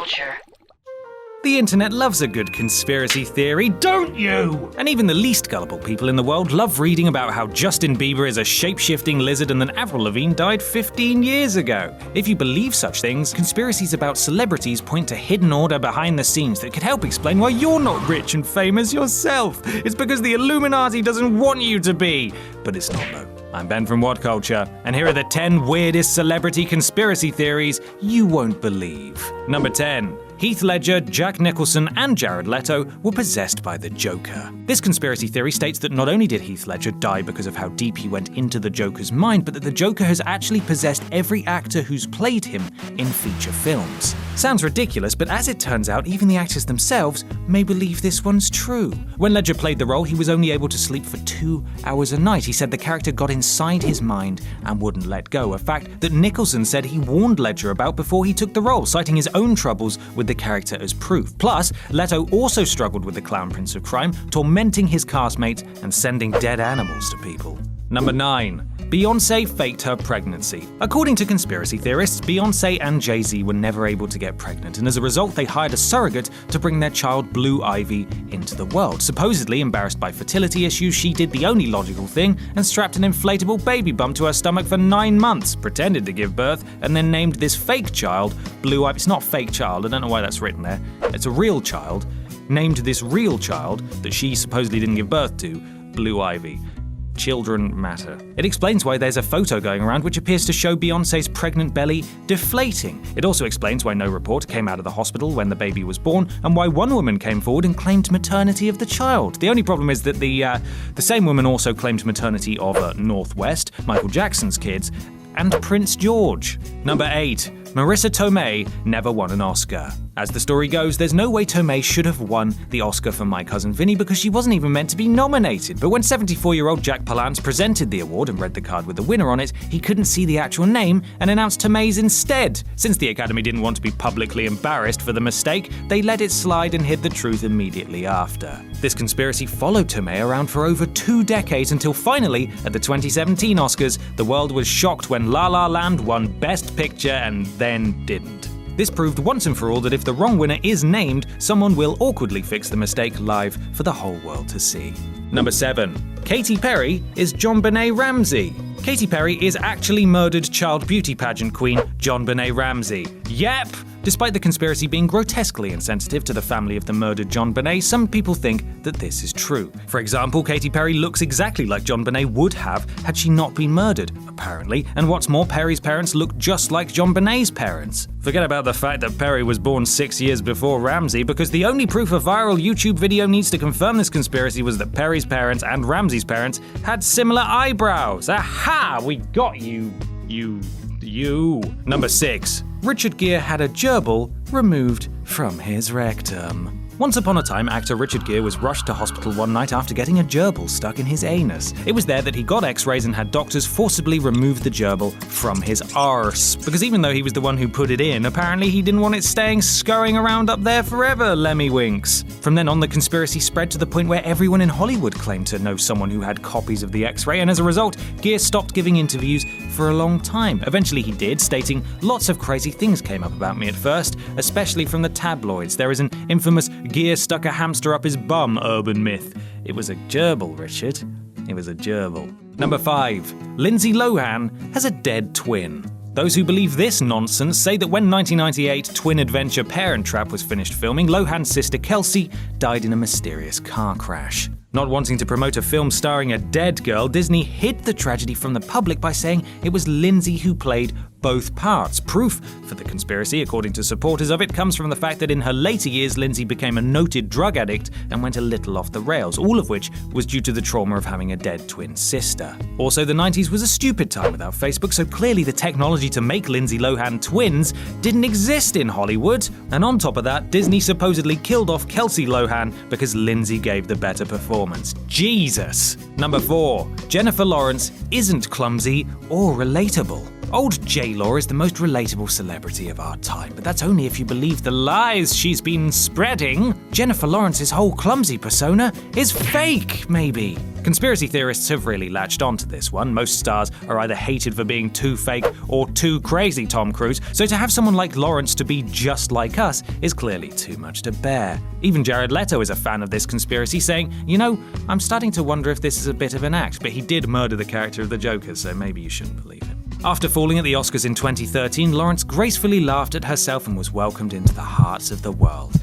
Whatculture. The internet loves a good conspiracy theory, don't you? And even the least gullible people in the world love reading about how Justin Bieber is a shape-shifting lizard and that Avril Lavigne died 15 years ago. If you believe such things, conspiracies about celebrities point to hidden order behind the scenes that could help explain why you're not rich and famous yourself. It's because the Illuminati doesn't want you to be. But it's not, though. I'm Ben from Whatculture, and here are the 10 weirdest celebrity conspiracy theories you won't believe. Number 10. Heath Ledger, Jack Nicholson, and Jared Leto were possessed by the Joker. This conspiracy theory states that not only did Heath Ledger die because of how deep he went into the Joker's mind, but that the Joker has actually possessed every actor who's played him in feature films. Sounds ridiculous, but as it turns out, even the actors themselves may believe this one's true. When Ledger played the role, he was only able to sleep for 2 hours a night. He said the character got inside his mind and wouldn't let go, a fact that Nicholson said he warned Ledger about before he took the role, citing his own troubles with the character as proof. Plus, Leto also struggled with the Clown Prince of Crime, tormenting his castmates and sending dead animals to people. Number 9. Beyonce faked her pregnancy. According to conspiracy theorists, Beyonce and Jay-Z were never able to get pregnant, and as a result, they hired a surrogate to bring their child Blue Ivy into the world. Supposedly embarrassed by fertility issues, she did the only logical thing and strapped an inflatable baby bump to her stomach for 9 months, pretended to give birth, and then named this fake child Blue Ivy. It's not fake child, I don't know why that's written there. It's a real child, named this real child that she supposedly didn't give birth to, Blue Ivy. Children matter. It explains why there's a photo going around which appears to show Beyonce's pregnant belly deflating. It also explains why no report came out of the hospital when the baby was born, and why one woman came forward and claimed maternity of the child. The only problem is that the same woman also claimed maternity of Northwest, Michael Jackson's kids, and Prince George. Number 8. Marisa Tomei never won an Oscar. As the story goes, there's no way Tomei should have won the Oscar for My Cousin Vinny because she wasn't even meant to be nominated. But when 74-year-old Jack Palance presented the award and read the card with the winner on it, he couldn't see the actual name and announced Tomei's instead. Since the Academy didn't want to be publicly embarrassed for the mistake, they let it slide and hid the truth immediately after. This conspiracy followed Tomei around for over 2 decades until finally, at the 2017 Oscars, the world was shocked when La La Land won Best Picture and then didn't. This proved once and for all that if the wrong winner is named, someone will awkwardly fix the mistake live for the whole world to see. Number 7. Katy Perry is JonBenet Ramsey. Katy Perry is actually murdered child beauty pageant queen JonBenet Ramsey. Yep! Despite the conspiracy being grotesquely insensitive to the family of the murdered JonBenet, some people think that this is true. For example, Katy Perry looks exactly like JonBenet would have had she not been murdered, apparently, and what's more, Perry's parents look just like JonBenet's parents. Forget about the fact that Perry was born 6 years before Ramsey, because the only proof a viral YouTube video needs to confirm this conspiracy was that Perry's parents and Ramsey's parents had similar eyebrows. Aha! We got you. Number 6. Richard Gere had a gerbil removed from his rectum. Once upon a time, actor Richard Gere was rushed to hospital one night after getting a gerbil stuck in his anus. It was there that he got x-rays and had doctors forcibly remove the gerbil from his arse. Because even though he was the one who put it in, apparently he didn't want it scurrying around up there forever, Lemmy Winks. From then on, the conspiracy spread to the point where everyone in Hollywood claimed to know someone who had copies of the x-ray, and as a result, Gere stopped giving interviews for a long time. Eventually he did, stating, "Lots of crazy things came up about me at first, especially from the tabloids. There is an infamous Gere stuck a hamster up his bum urban myth. It was a gerbil, Richard. It was a gerbil." Number 5. Lindsay Lohan has a dead twin. Those who believe this nonsense say that when 1998 twin adventure Parent Trap was finished filming, Lohan's sister Kelsey died in a mysterious car crash. Not wanting to promote a film starring a dead girl, Disney hid the tragedy from the public by saying it was Lindsay who played both parts. Proof for the conspiracy, according to supporters of it, comes from the fact that in her later years, Lindsay became a noted drug addict and went a little off the rails, all of which was due to the trauma of having a dead twin sister. Also, the 90s was a stupid time without Facebook, so clearly the technology to make Lindsay Lohan twins didn't exist in Hollywood. And on top of that, Disney supposedly killed off Kelsey Lohan because Lindsay gave the better performance. Jesus! Number 4. Jennifer Lawrence isn't clumsy or relatable. Old J-Law is the most relatable celebrity of our time, but that's only if you believe the lies she's been spreading. Jennifer Lawrence's whole clumsy persona is fake, maybe. Conspiracy theorists have really latched onto this one. Most stars are either hated for being too fake or too crazy Tom Cruise, so to have someone like Lawrence to be just like us is clearly too much to bear. Even Jared Leto is a fan of this conspiracy, saying, "You know, I'm starting to wonder if this is a bit of an act, but he did murder the character of the Joker, so maybe you shouldn't believe him." After falling at the Oscars in 2013, Lawrence gracefully laughed at herself and was welcomed into the hearts of the world.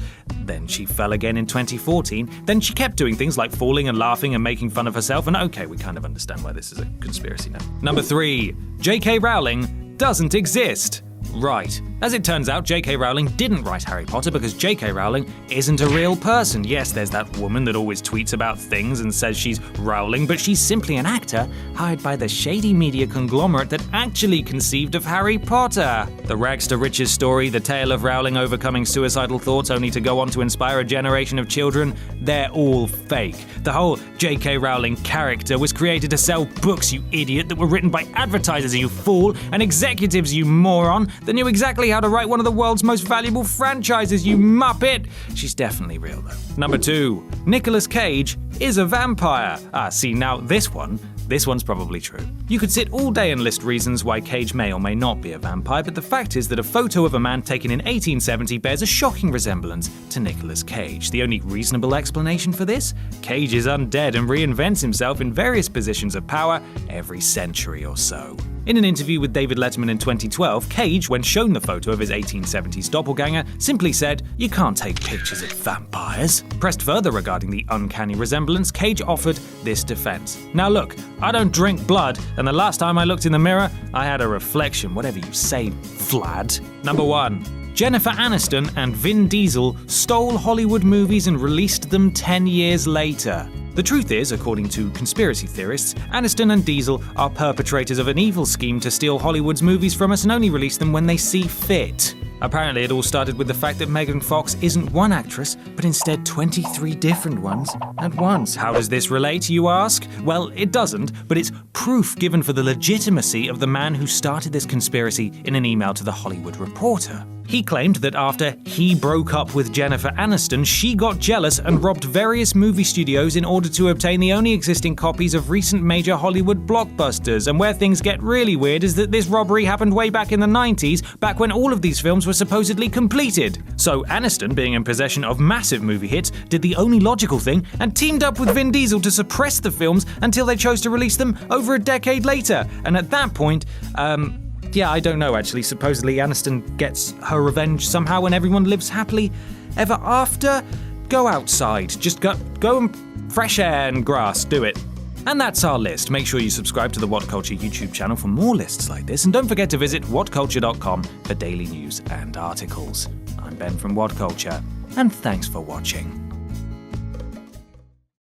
Then she fell again in 2014. Then she kept doing things like falling and laughing and making fun of herself, and okay, we kind of understand why this is a conspiracy now. Number 3. J.K. Rowling doesn't exist. Right. As it turns out, J.K. Rowling didn't write Harry Potter because J.K. Rowling isn't a real person. Yes, there's that woman that always tweets about things and says she's Rowling, but she's simply an actor hired by the shady media conglomerate that actually conceived of Harry Potter. The rags to riches story, the tale of Rowling overcoming suicidal thoughts only to go on to inspire a generation of children, they're all fake. The whole J.K. Rowling character was created to sell books, you idiot, that were written by advertisers, you fool, and executives, you moron, that knew exactly how to write one of the world's most valuable franchises, you muppet. She's definitely real, though. Number 2. Nicolas Cage is a vampire. See, now this one's probably true. You could sit all day and list reasons why Cage may or may not be a vampire, but the fact is that a photo of a man taken in 1870 bears a shocking resemblance to Nicolas Cage. The only reasonable explanation for this? Cage is undead and reinvents himself in various positions of power every century or so. In an interview with David Letterman in 2012, Cage, when shown the photo of his 1870s doppelganger, simply said, "You can't take pictures of vampires." Pressed further regarding the uncanny resemblance, Cage offered this defense. "Now look, I don't drink blood, and the last time I looked in the mirror, I had a reflection, whatever you say, Vlad." Number 1. Jennifer Aniston and Vin Diesel stole Hollywood movies and released them 10 years later. The truth is, according to conspiracy theorists, Aniston and Diesel are perpetrators of an evil scheme to steal Hollywood's movies from us and only release them when they see fit. Apparently, it all started with the fact that Megan Fox isn't one actress, but instead 23 different ones at once. How does this relate, you ask? Well, it doesn't, but it's proof given for the legitimacy of the man who started this conspiracy in an email to The Hollywood Reporter. He claimed that after he broke up with Jennifer Aniston, she got jealous and robbed various movie studios in order to obtain the only existing copies of recent major Hollywood blockbusters. And where things get really weird is that this robbery happened way back in the 90s, back when all of these films were supposedly completed. So Aniston, being in possession of massive movie hits, did the only logical thing and teamed up with Vin Diesel to suppress the films until they chose to release them over a decade later. And at that point, yeah, I don't know actually. Supposedly Aniston gets her revenge somehow and everyone lives happily ever after. Go outside. Just go and fresh air and grass. Do it. And that's our list. Make sure you subscribe to the Whatculture YouTube channel for more lists like this. And don't forget to visit whatculture.com for daily news and articles. I'm Ben from Whatculture, and thanks for watching.